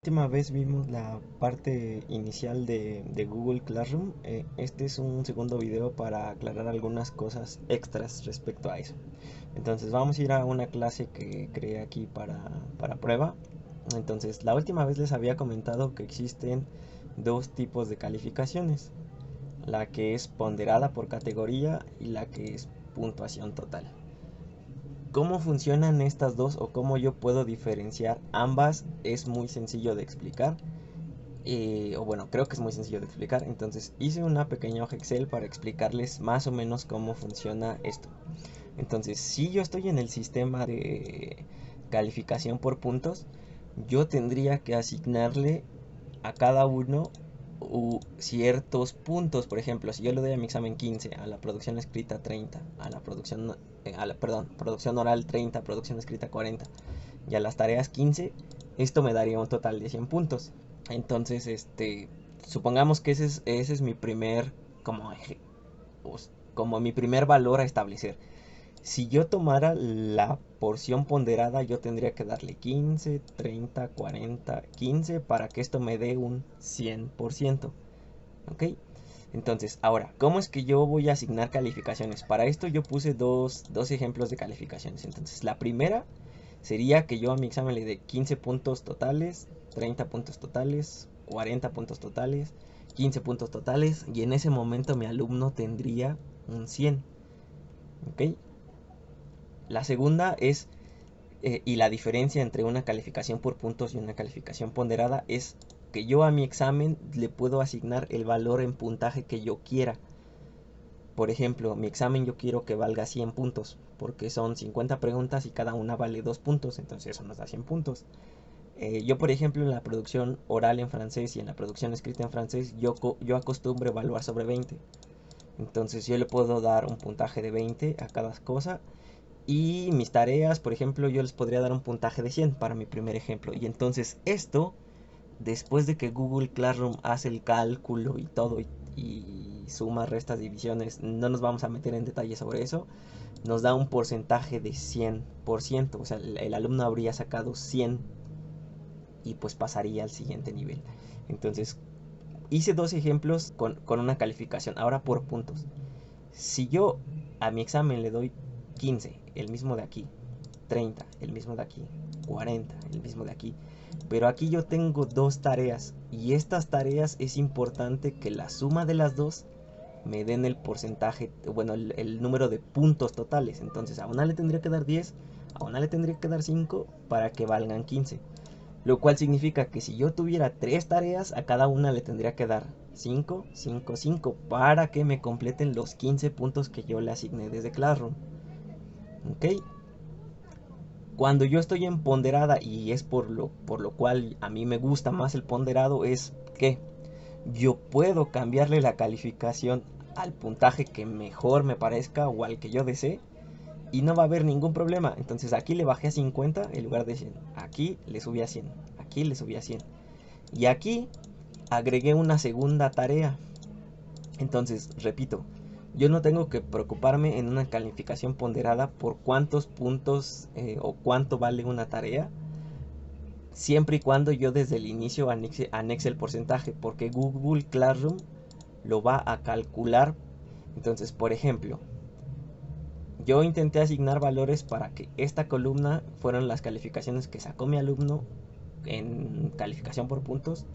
Última vez vimos la parte inicial de Google Classroom. Este es un segundo video para aclarar algunas cosas extras respecto a eso. Entonces vamos a ir a una clase que creé aquí para prueba. Entonces la última vez les había comentado que existen dos tipos de calificaciones. La que es ponderada por categoría y la que es puntuación total. ¿Cómo funcionan estas dos o cómo yo puedo diferenciar ambas? Es muy sencillo de explicar. O bueno, creo que es muy sencillo de explicar. Entonces hice una pequeña hoja Excel para explicarles más o menos cómo funciona esto. Entonces, si yo estoy en el sistema de calificación por puntos, yo tendría que asignarle a cada uno ciertos puntos. Por ejemplo, si yo le doy a mi examen 15, a la producción escrita 30, a la producción, perdón, producción oral 30, producción escrita 40 y a las tareas 15, esto me daría un total de 100 puntos. Entonces, supongamos que ese es mi primer, como, como mi primer valor a establecer. Si yo tomara la porción ponderada, yo tendría que darle 15, 30, 40, 15 para que esto me dé un 100%. ¿Ok? Entonces, ahora, ¿cómo es que yo voy a asignar calificaciones? Para esto yo puse dos ejemplos de calificaciones. Entonces, la primera sería que yo a mi examen le dé 15 puntos totales, 30 puntos totales, 40 puntos totales, 15 puntos totales, y en ese momento mi alumno tendría un 100. ¿Ok? La segunda es, y la diferencia entre una calificación por puntos y una calificación ponderada es que yo a mi examen le puedo asignar el valor en puntaje que yo quiera. Por ejemplo, mi examen yo quiero que valga 100 puntos, porque son 50 preguntas y cada una vale 2 puntos, entonces eso nos da 100 puntos. Yo, por ejemplo, en la producción oral en francés y en la producción escrita en francés, yo acostumbro evaluar sobre 20. Entonces yo le puedo dar un puntaje de 20 a cada cosa. Y mis tareas, por ejemplo, yo les podría dar un puntaje de 100 para mi primer ejemplo. Y entonces esto, después de que Google Classroom hace el cálculo y todo, y suma, restas, divisiones, no nos vamos a meter en detalle sobre eso, nos da un porcentaje de 100%. O sea, el alumno habría sacado 100 y pues pasaría al siguiente nivel. Entonces, hice dos ejemplos con una calificación. Ahora por puntos. Si yo a mi examen le doy 15, el mismo de aquí, 30, el mismo de aquí, 40, el mismo de aquí, pero aquí yo tengo dos tareas y estas tareas es importante que la suma de las dos me den el porcentaje, bueno, el número de puntos totales. Entonces a una le tendría que dar 10, a una le tendría que dar 5 para que valgan 15. Lo cual significa que si yo tuviera tres tareas, a cada una le tendría que dar 5, 5, 5 para que me completen los 15 puntos que yo le asigné desde Classroom. ¿Ok? Cuando yo estoy en ponderada, y es por lo cual a mí me gusta más el ponderado, es que yo puedo cambiarle la calificación al puntaje que mejor me parezca o al que yo desee y no va a haber ningún problema. Entonces aquí le bajé a 50 en lugar de 100. Aquí le subí a 100. Aquí le subí a 100. Y aquí agregué una segunda tarea. Entonces, repito, yo no tengo que preocuparme en una calificación ponderada por cuántos puntos o cuánto vale una tarea, siempre y cuando yo desde el inicio anexe el porcentaje, porque Google Classroom lo va a calcular. Entonces, por ejemplo, yo intenté asignar valores para que esta columna fueran las calificaciones que sacó mi alumno en calificación por puntos,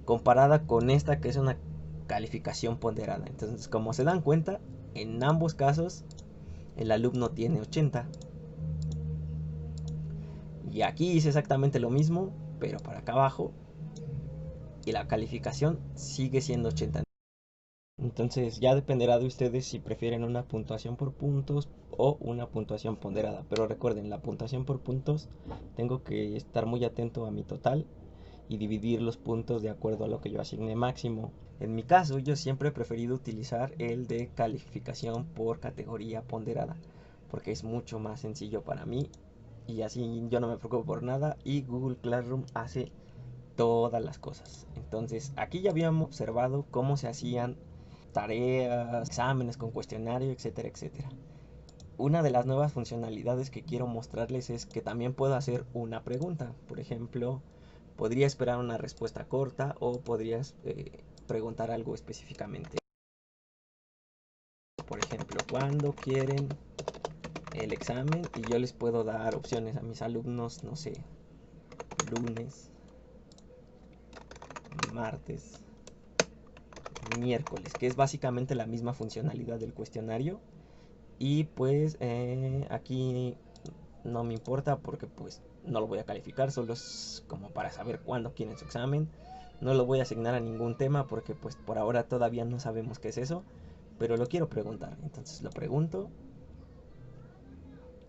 comparada con esta que es una calificación ponderada. Entonces, como se dan cuenta, en ambos casos el alumno tiene 80. Y aquí hice exactamente lo mismo, pero para acá abajo, y la calificación sigue siendo 80. Entonces ya dependerá de ustedes si prefieren una puntuación por puntos o una puntuación ponderada. Pero recuerden, la puntuación por puntos tengo que estar muy atento a mi total y dividir los puntos de acuerdo a lo que yo asigne máximo. En mi caso, yo siempre he preferido utilizar el de calificación por categoría ponderada, porque es mucho más sencillo para mí y así yo no me preocupo por nada y Google Classroom hace todas las cosas. Entonces, aquí ya habíamos observado cómo se hacían tareas, exámenes con cuestionario, etcétera, etcétera. Una de las nuevas funcionalidades que quiero mostrarles es que también puedo hacer una pregunta. Por ejemplo, podría esperar una respuesta corta o podrías preguntar algo específicamente. Por ejemplo, ¿cuándo quieren el examen? Y yo les puedo dar opciones a mis alumnos, no sé, lunes, martes, miércoles, que es básicamente la misma funcionalidad del cuestionario. Y pues aquí no me importa porque pues no lo voy a calificar, solo es como para saber cuándo quieren su examen. No lo voy a asignar a ningún tema porque pues por ahora todavía no sabemos qué es eso, pero lo quiero preguntar. Entonces lo pregunto,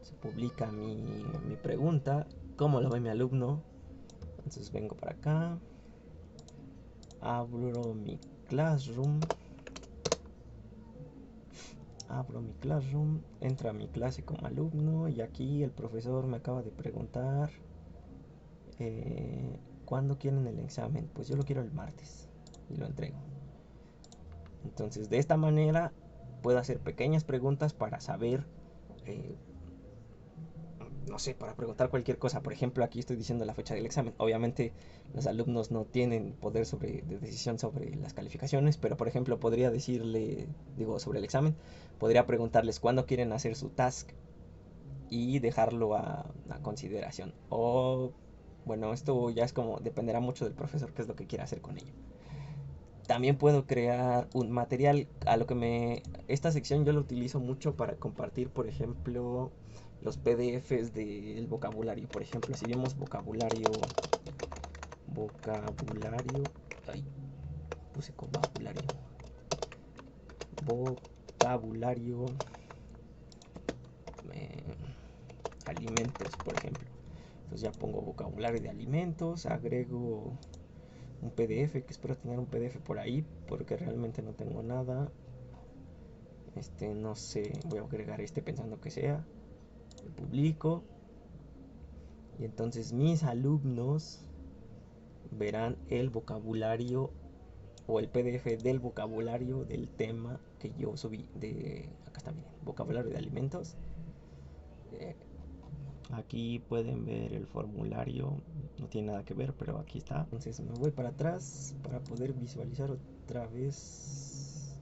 se publica mi pregunta, cómo lo ve mi alumno. Entonces vengo para acá, abro mi Classroom, entro a mi clase como alumno y aquí el profesor me acaba de preguntar ¿cuándo quieren el examen? Pues yo lo quiero el martes y lo entrego. Entonces de esta manera puedo hacer pequeñas preguntas para saber, eh, no sé, para preguntar cualquier cosa. Por ejemplo, aquí estoy diciendo la fecha del examen. Obviamente los alumnos no tienen poder de decisión sobre las calificaciones, pero por ejemplo podría decirle, digo, sobre el examen, podría preguntarles cuándo quieren hacer su task y dejarlo a consideración. O bueno, esto ya es como, dependerá mucho del profesor qué es lo que quiera hacer con ello. También puedo crear un material a lo que esta sección yo lo utilizo mucho para compartir, por ejemplo, los PDFs del vocabulario. Por ejemplo, si vemos vocabulario, ay, puse vocabulario, eh, alimentos, por ejemplo. Entonces ya pongo vocabulario de alimentos, agrego un PDF, que espero tener un PDF por ahí, porque realmente no tengo nada. No sé, voy a agregar pensando que sea. Lo publico. Y entonces mis alumnos verán el vocabulario o el PDF del vocabulario del tema que yo subí. Acá está, miren, vocabulario de alimentos. Eh, Aquí pueden ver el formulario, no tiene nada que ver, pero aquí está. Entonces me voy para atrás para poder visualizar otra vez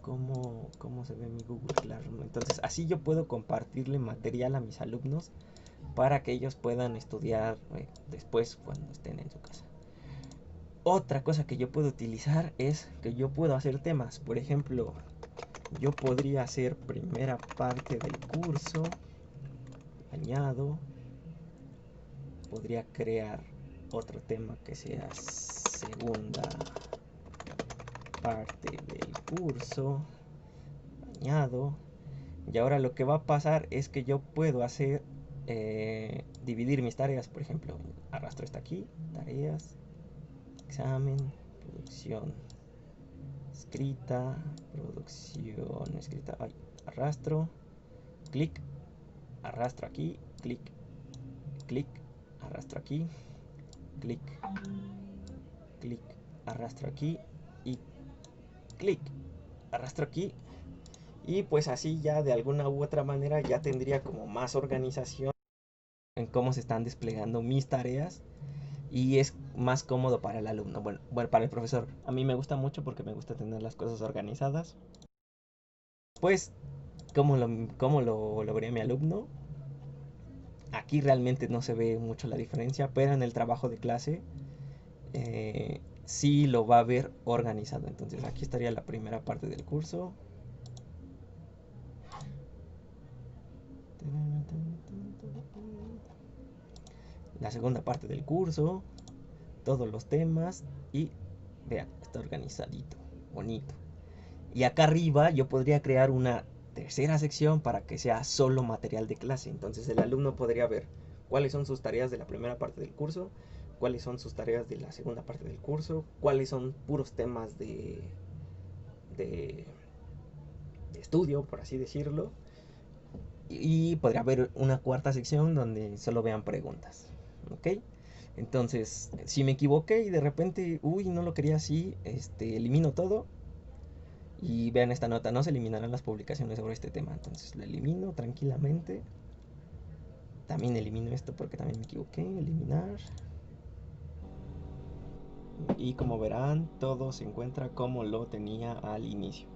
cómo se ve mi Google Classroom. Entonces así yo puedo compartirle material a mis alumnos para que ellos puedan estudiar después cuando estén en su casa. Otra cosa que yo puedo utilizar es que yo puedo hacer temas. Por ejemplo, yo podría hacer primera parte del curso, añado, podría crear otro tema que sea segunda parte del curso, añado. Y ahora lo que va a pasar es que yo puedo hacer dividir mis tareas. Por ejemplo, arrastro esta aquí, tareas, examen, producción escrita, producción escrita, ay, arrastro, clic, arrastro aquí, clic, clic, arrastro aquí, clic, clic, arrastro aquí y clic, arrastro aquí. Y pues así ya de alguna u otra manera ya tendría como más organización en cómo se están desplegando mis tareas y es más cómodo para el alumno. Bueno, para el profesor. A mí me gusta mucho porque me gusta tener las cosas organizadas. Pues, ¿cómo lo vería mi alumno? Aquí realmente no se ve mucho la diferencia, pero en el trabajo de clase sí lo va a ver organizado. Entonces aquí estaría la primera parte del curso. La segunda parte del curso, todos los temas y vean, está organizadito, bonito. Y acá arriba yo podría crear una tercera sección para que sea solo material de clase. Entonces el alumno podría ver cuáles son sus tareas de la primera parte del curso, cuáles son sus tareas de la segunda parte del curso, cuáles son puros temas de, de estudio, por así decirlo. Y podría haber una cuarta sección donde solo vean preguntas. ¿Ok? Entonces, si me equivoqué y de repente, uy, no lo quería así, elimino todo. Y vean esta nota, no se eliminarán las publicaciones sobre este tema. Entonces lo elimino tranquilamente. También elimino esto porque también me equivoqué. Eliminar. Y como verán, todo se encuentra como lo tenía al inicio.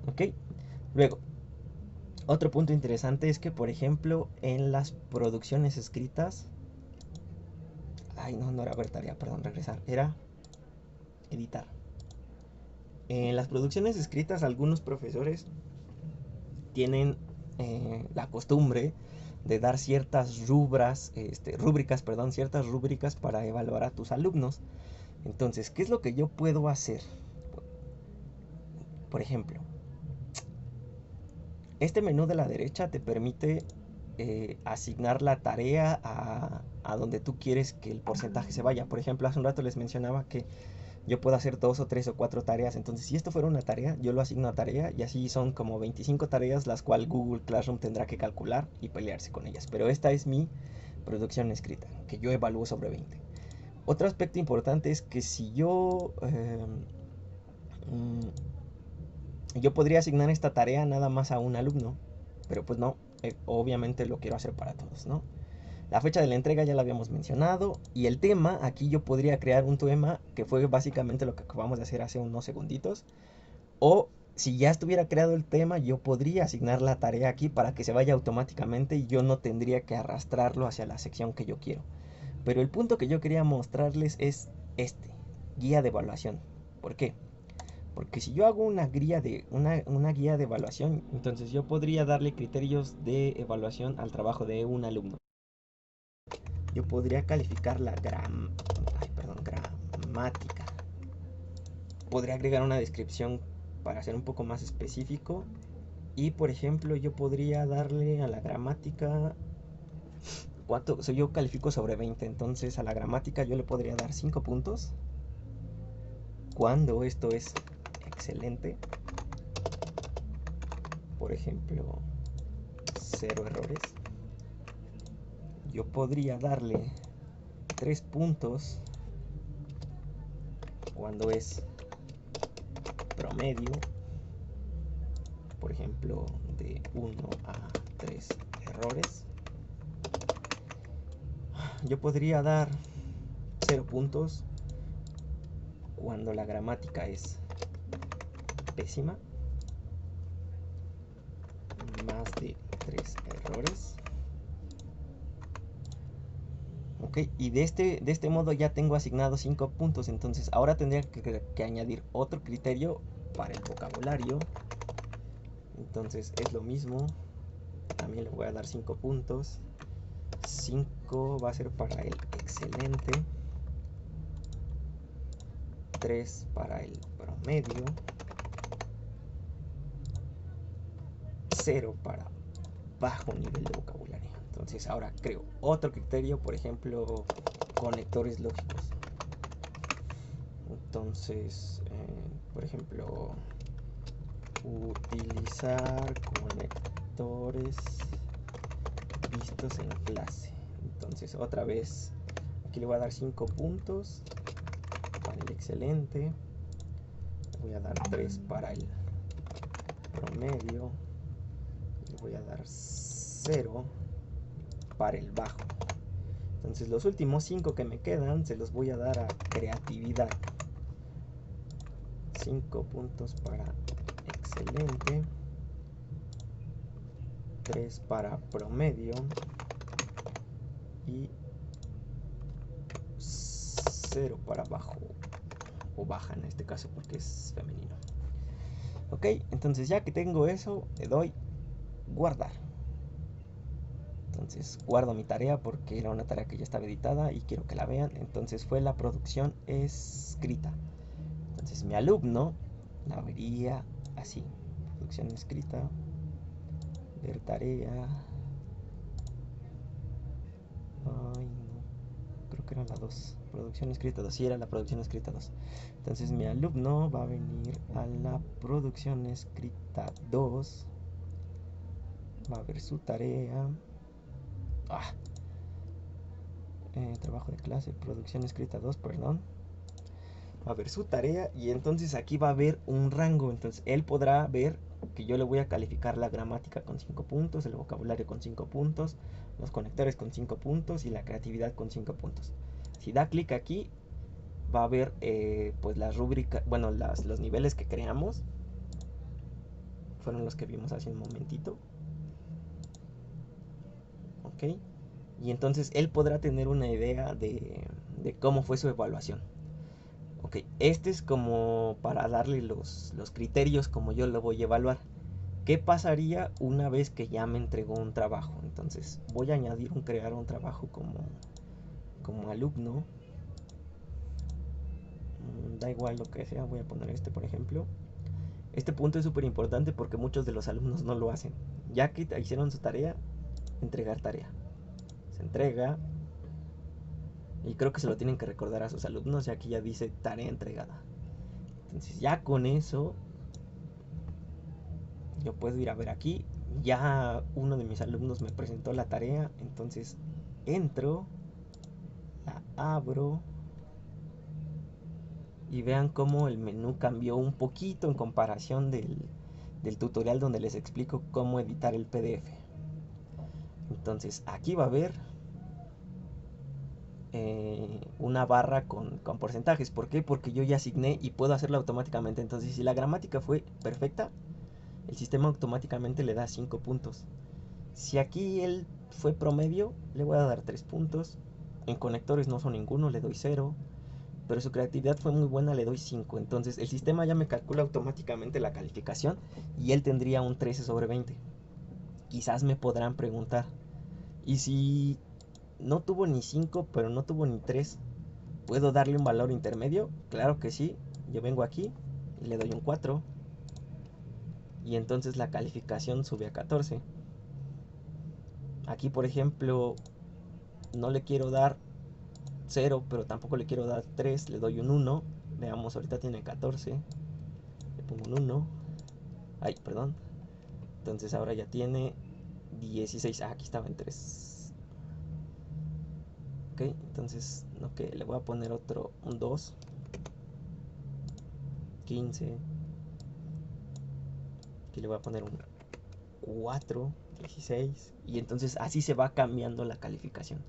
Ok. Luego, otro punto interesante es que, por ejemplo, en las producciones escritas... Ay, no era ver tarea, perdón, regresar. Era editar. En las producciones escritas, algunos profesores tienen la costumbre de dar ciertas ciertas rúbricas para evaluar a tus alumnos. Entonces, ¿qué es lo que yo puedo hacer? Por ejemplo, este menú de la derecha te permite asignar la tarea a donde tú quieres que el porcentaje se vaya. Por ejemplo, hace un rato les mencionaba que yo puedo hacer 2 o 3 o 4 tareas. Entonces, si esto fuera una tarea, yo lo asigno a tarea y así son como 25 tareas las cuales Google Classroom tendrá que calcular y pelearse con ellas. Pero esta es mi producción escrita, que yo evalúo sobre 20. Otro aspecto importante es que si yo podría asignar esta tarea nada más a un alumno, pero pues no, obviamente lo quiero hacer para todos, ¿no? La fecha de la entrega ya la habíamos mencionado. Y el tema, aquí yo podría crear un tema que fue básicamente lo que acabamos de hacer hace unos segunditos. O si ya estuviera creado el tema, yo podría asignar la tarea aquí para que se vaya automáticamente y yo no tendría que arrastrarlo hacia la sección que yo quiero. Pero el punto que yo quería mostrarles es este, guía de evaluación. ¿Por qué? Porque si yo hago una guía de evaluación, entonces yo podría darle criterios de evaluación al trabajo de un alumno. Yo podría calificar la gramática. Podría agregar una descripción para ser un poco más específico. Y por ejemplo, yo podría darle a la gramática... ¿Cuánto? Yo califico sobre 20, entonces a la gramática yo le podría dar 5 puntos. Cuando esto es excelente. Por ejemplo, 0 errores. Yo podría darle 3 puntos cuando es promedio, por ejemplo, de 1 a 3 errores. Yo podría dar 0 puntos cuando la gramática es pésima, más de 3 errores. Ok, y de este modo ya tengo asignados 5 puntos. Entonces ahora tendría que añadir otro criterio para el vocabulario. Entonces es lo mismo. También le voy a dar 5 puntos. 5 va a ser para el excelente. 3 para el promedio. 0 para bajo nivel de vocabulario. Entonces ahora creo otro criterio, por ejemplo, conectores lógicos. Entonces, por ejemplo, utilizar conectores vistos en clase. Entonces otra vez aquí le voy a dar 5 puntos para el excelente. Le voy a dar 3 para el promedio. Le voy a dar 0 para el bajo. Entonces los últimos 5 que me quedan se los voy a dar a creatividad. 5 puntos para excelente, 3 para promedio y 0 para bajo o baja en este caso porque es femenino. Ok, entonces ya que tengo eso, le doy guardar. Entonces guardo mi tarea porque era una tarea que ya estaba editada y quiero que la vean. Entonces fue la producción escrita. Entonces mi alumno la vería así. Producción escrita. Ver tarea. Ay, no. Creo que era la 2. Producción escrita 2. Sí, era la producción escrita 2. Entonces mi alumno va a venir a la producción escrita 2. Va a ver su tarea. Trabajo de clase, producción escrita 2, perdón. Va a ver su tarea y entonces aquí va a haber un rango. Entonces él podrá ver que yo le voy a calificar la gramática con 5 puntos, el vocabulario con 5 puntos, los conectores con 5 puntos y la creatividad con 5 puntos. Si da clic aquí, va a ver pues las rúbricas, bueno, los niveles que creamos. Fueron los que vimos hace un momentito. Ok. Y entonces él podrá tener una idea de cómo fue su evaluación. Ok, este es como para darle los criterios como yo lo voy a evaluar. ¿Qué pasaría una vez que ya me entregó un trabajo? Entonces voy a añadir crear un trabajo como alumno. Da igual lo que sea, voy a poner este por ejemplo. Este punto es súper importante porque muchos de los alumnos no lo hacen. Ya que hicieron su tarea, entregar tarea. Se entrega. Y creo que se lo tienen que recordar a sus alumnos, ya que ya dice tarea entregada. Entonces ya con eso yo puedo ir a ver aquí. Ya uno de mis alumnos me presentó la tarea. Entonces entro, la abro y vean cómo el menú cambió un poquito en comparación del tutorial donde les explico cómo editar el PDF. Entonces aquí va a haber una barra con porcentajes. ¿Por qué? Porque yo ya asigné y puedo hacerlo automáticamente. Entonces si la gramática fue perfecta, el sistema automáticamente le da 5 puntos. Si aquí él fue promedio, le voy a dar 3 puntos. En conectores no son ninguno, le doy 0. Pero su creatividad fue muy buena, le doy 5. Entonces el sistema ya me calcula automáticamente la calificación y él tendría un 13 sobre 20. Quizás me podrán preguntar, ¿y si no tuvo ni 5, pero no tuvo ni 3? ¿Puedo darle un valor intermedio? Claro que sí. Yo vengo aquí y le doy un 4. Y entonces la calificación sube a 14. Aquí, por ejemplo, no le quiero dar 0, pero tampoco le quiero dar 3. Le doy un 1. Veamos, ahorita tiene 14. Le pongo un 1. Ay, perdón. Entonces ahora ya tiene 16. Ah, aquí estaba en 3. Ok, entonces, ok, le voy a poner un 2. 15. Aquí le voy a poner un 4, 16. Y entonces así se va cambiando la calificación.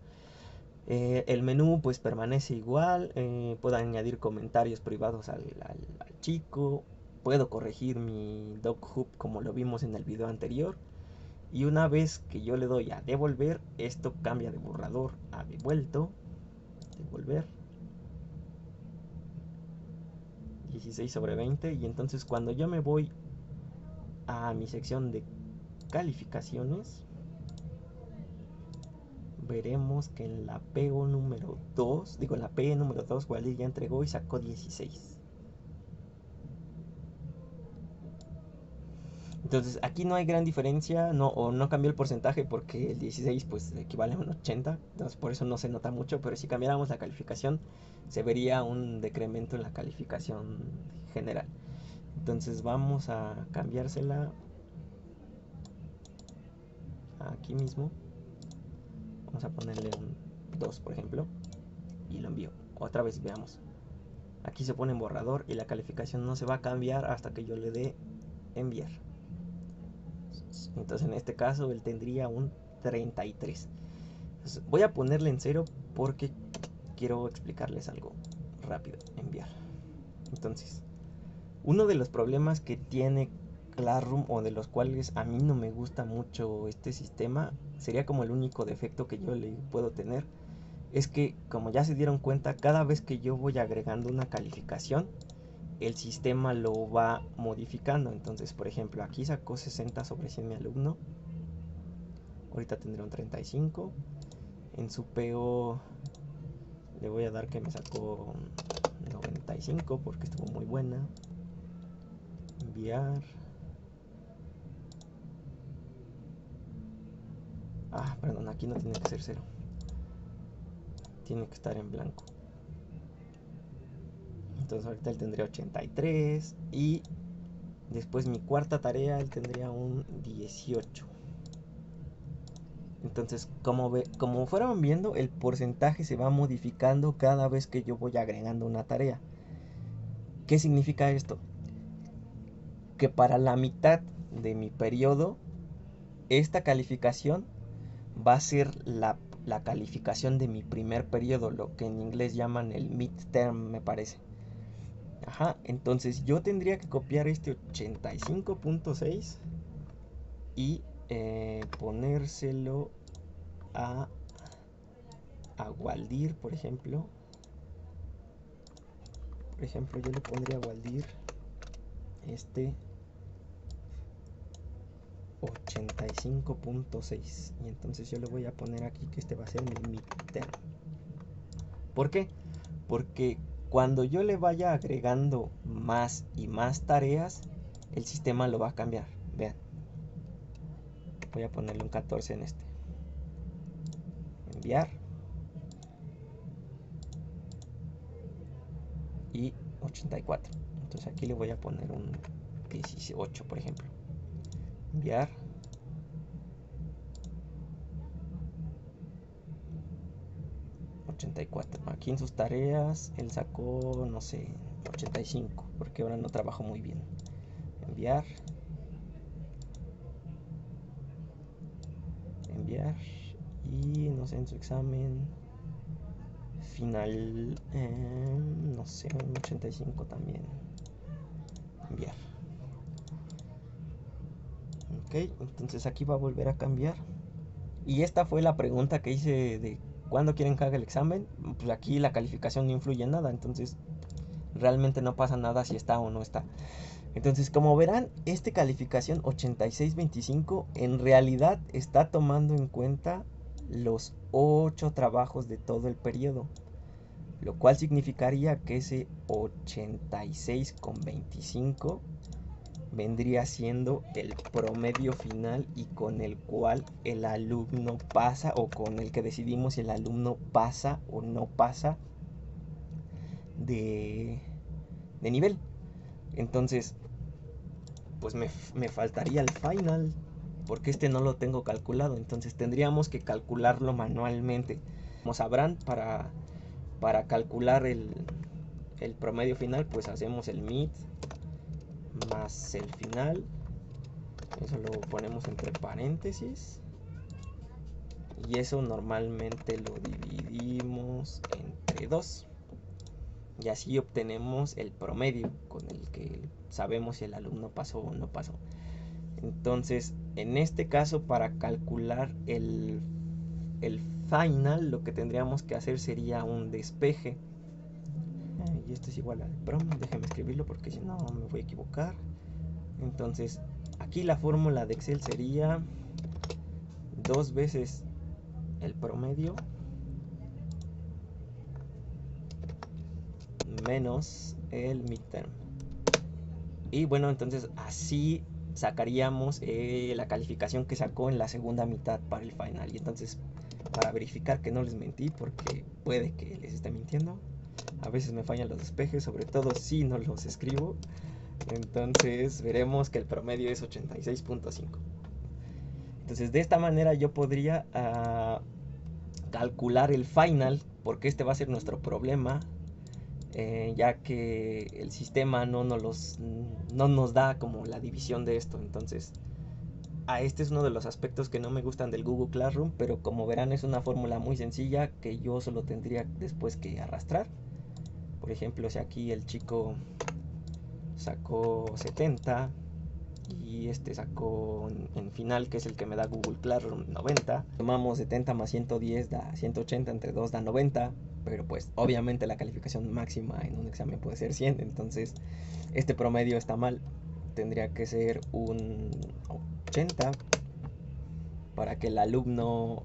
El menú pues permanece igual. Puedo añadir comentarios privados al chico. Puedo corregir mi DocHub como lo vimos en el video anterior. Y una vez que yo le doy a devolver, esto cambia de borrador a devuelto. Devolver. 16 sobre 20. Y entonces cuando yo me voy a mi sección de calificaciones, veremos que en la PO número 2, digo en la PE número 2, Walid ya entregó y sacó 16. Entonces aquí no hay gran diferencia, o no cambió el porcentaje porque el 16 pues equivale a un 80, entonces por eso no se nota mucho, pero si cambiáramos la calificación se vería un decremento en la calificación general. Entonces vamos a cambiársela aquí mismo. Vamos a ponerle un 2 por ejemplo y lo envío. Otra vez veamos. Aquí se pone en borrador y la calificación no se va a cambiar hasta que yo le dé enviar. Entonces en este caso él tendría un 33. Entonces, voy a ponerle en 0 porque quiero explicarles algo rápido. Enviar. Entonces, uno de los problemas que tiene Classroom, o de los cuales a mí no me gusta mucho este sistema, sería como el único defecto que yo le puedo tener, es que, como ya se dieron cuenta, cada vez que yo voy agregando una calificación, el sistema lo va modificando. Entonces, por ejemplo, aquí sacó 60 sobre 100 mi alumno. Ahorita tendré un 35. En su PO le voy a dar que me sacó 95 porque estuvo muy buena. Enviar. Ah, perdón, aquí no tiene que ser 0. Tiene que estar en blanco. Entonces ahorita él tendría 83. Y después mi cuarta tarea él tendría un 18. Entonces, como fueron viendo, el porcentaje se va modificando cada vez que yo voy agregando una tarea. ¿Qué significa esto? Que para la mitad de mi periodo, esta calificación va a ser la calificación de mi primer periodo, lo que en inglés llaman el midterm, me parece. Ajá, entonces yo tendría que copiar este 85.6 y ponérselo a Waldir, por ejemplo. Por ejemplo, yo le pondría a Waldir este 85.6 y entonces yo le voy a poner aquí que este va a ser mi midterm. ¿Por qué? Porque cuando yo le vaya agregando más y más tareas, el sistema lo va a cambiar. Vean, voy a ponerle un 14 en este. Enviar. Y 84. Entonces aquí le voy a poner un 18, por ejemplo. Enviar. Aquí en sus tareas él sacó, no sé, 85, porque ahora no trabajó muy bien. Enviar. Enviar. Y no sé, en su examen final, no sé, un 85 también. Enviar. Ok, entonces aquí va a volver a cambiar. Y esta fue la pregunta que hice de ¿cuándo quieren que haga el examen? Pues aquí la calificación no influye en nada, entonces realmente no pasa nada si está o no está. Entonces, como verán, esta calificación 86.25 en realidad está tomando en cuenta los 8 trabajos de todo el periodo, lo cual significaría que ese 86.25 vendría siendo el promedio final y con el cual el alumno pasa, o con el que decidimos si el alumno pasa o no pasa de nivel. Entonces, pues me faltaría el final, porque este no lo tengo calculado, entonces tendríamos que calcularlo manualmente. Como sabrán, para calcular el promedio final, pues hacemos el mid más el final. Eso lo ponemos entre paréntesis. Y eso normalmente lo dividimos entre 2. Y así obtenemos el promedio con el que sabemos si el alumno pasó o no pasó. Entonces, en este caso, para calcular el final, lo que tendríamos que hacer sería un despeje. Y esto es igual al prom. Déjenme escribirlo porque si no me voy a equivocar. Entonces, aquí la fórmula de Excel sería 2 veces el promedio menos el midterm. Y bueno, entonces así sacaríamos la calificación que sacó en la segunda mitad para el final. Y entonces, para verificar que no les mentí, porque puede que les esté mintiendo, a veces me fallan los despejes, sobre todo si no los escribo. Entonces veremos que el promedio es 86.5. Entonces de esta manera yo podría calcular el final, porque este va a ser nuestro problema, ya que el sistema no nos da como la división de esto. Entonces, este es uno de los aspectos que no me gustan del Google Classroom, pero como verán es una fórmula muy sencilla que yo solo tendría después que arrastrar. Por ejemplo, si aquí el chico sacó 70 y este sacó en final, que es el que me da Google Classroom, 90, tomamos 70 más 110 da 180, entre 2 da 90, pero pues obviamente la calificación máxima en un examen puede ser 100, entonces este promedio está mal, tendría que ser un 80 para que el alumno,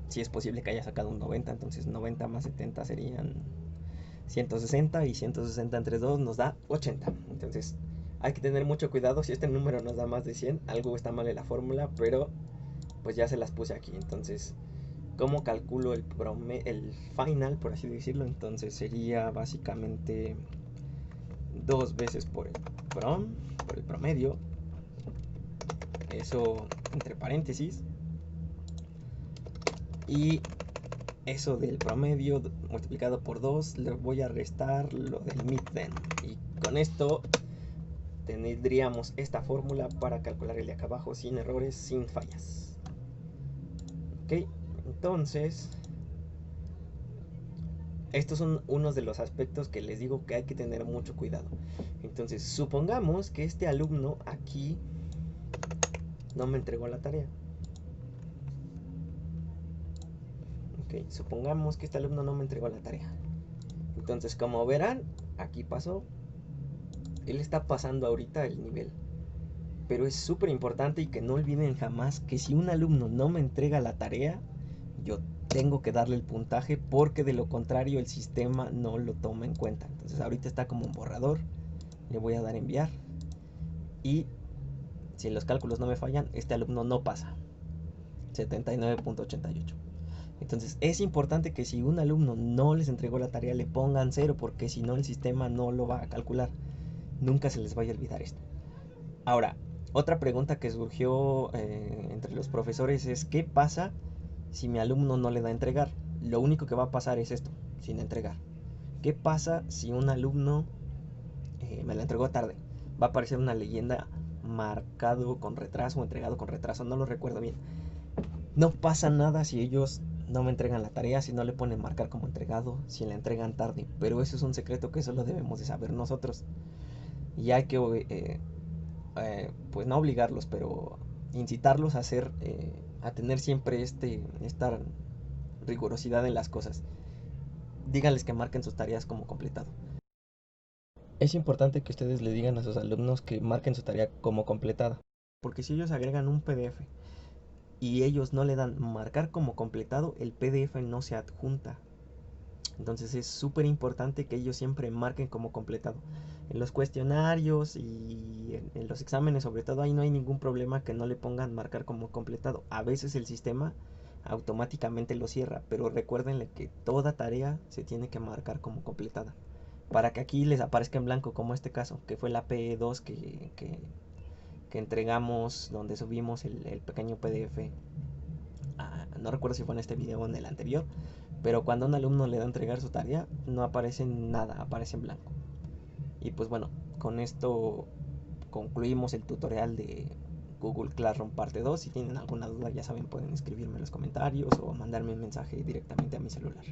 si es posible que haya sacado un 90, entonces 90 más 70 serían 160 y 160 entre 2 nos da 80. Entonces hay que tener mucho cuidado. Si este número nos da más de 100, algo está mal en la fórmula, pero pues ya se las puse aquí. Entonces, ¿cómo calculo el final, por así decirlo? Entonces sería básicamente 2 veces por el promedio, eso entre paréntesis, y eso del promedio multiplicado por 2, le voy a restar lo del midterm. Y con esto tendríamos esta fórmula para calcular el de acá abajo sin errores, sin fallas. Ok, entonces estos son unos de los aspectos que les digo que hay que tener mucho cuidado. Entonces, supongamos que este alumno aquí no me entregó la tarea. Ok, supongamos que este alumno no me entregó la tarea. Entonces, como verán, aquí pasó. Él está pasando ahorita el nivel. Pero es súper importante y que no olviden jamás que si un alumno no me entrega la tarea, yo tengo que darle el puntaje porque de lo contrario el sistema no lo toma en cuenta. Entonces ahorita está como un borrador, le voy a dar enviar y si los cálculos no me fallan, este alumno no pasa. 79.88. Entonces es importante que si un alumno no les entregó la tarea le pongan 0 porque si no el sistema no lo va a calcular. Nunca se les vaya a olvidar esto. Ahora, otra pregunta que surgió entre los profesores es ¿qué pasa si mi alumno no le da a entregar? Lo único que va a pasar es esto, sin entregar. ¿Qué pasa si un alumno me la entregó tarde? Va a aparecer una leyenda marcado con retraso o entregado con retraso, no lo recuerdo bien. No pasa nada si ellos no me entregan la tarea, si no le ponen marcar como entregado, si la entregan tarde, pero eso es un secreto que solo debemos de saber nosotros. Y hay que pues no obligarlos, pero incitarlos a hacer, a tener siempre esta rigurosidad en las cosas. Díganles que marquen sus tareas como completado. Es importante que ustedes le digan a sus alumnos que marquen su tarea como completada, porque si ellos agregan un PDF y ellos no le dan marcar como completado, el PDF no se adjunta. Entonces es súper importante que ellos siempre marquen como completado. En los cuestionarios y en los exámenes sobre todo ahí no hay ningún problema que no le pongan marcar como completado. A veces el sistema automáticamente lo cierra, pero recuérdenle que toda tarea se tiene que marcar como completada. Para que aquí les aparezca en blanco como este caso, que fue la PE2 que entregamos donde subimos el pequeño PDF. No recuerdo si fue en este video o en el anterior, pero cuando un alumno le da a entregar su tarea, no aparece nada, aparece en blanco. Y pues bueno, con esto concluimos el tutorial de Google Classroom parte 2. Si tienen alguna duda, ya saben, pueden escribirme en los comentarios o mandarme un mensaje directamente a mi celular.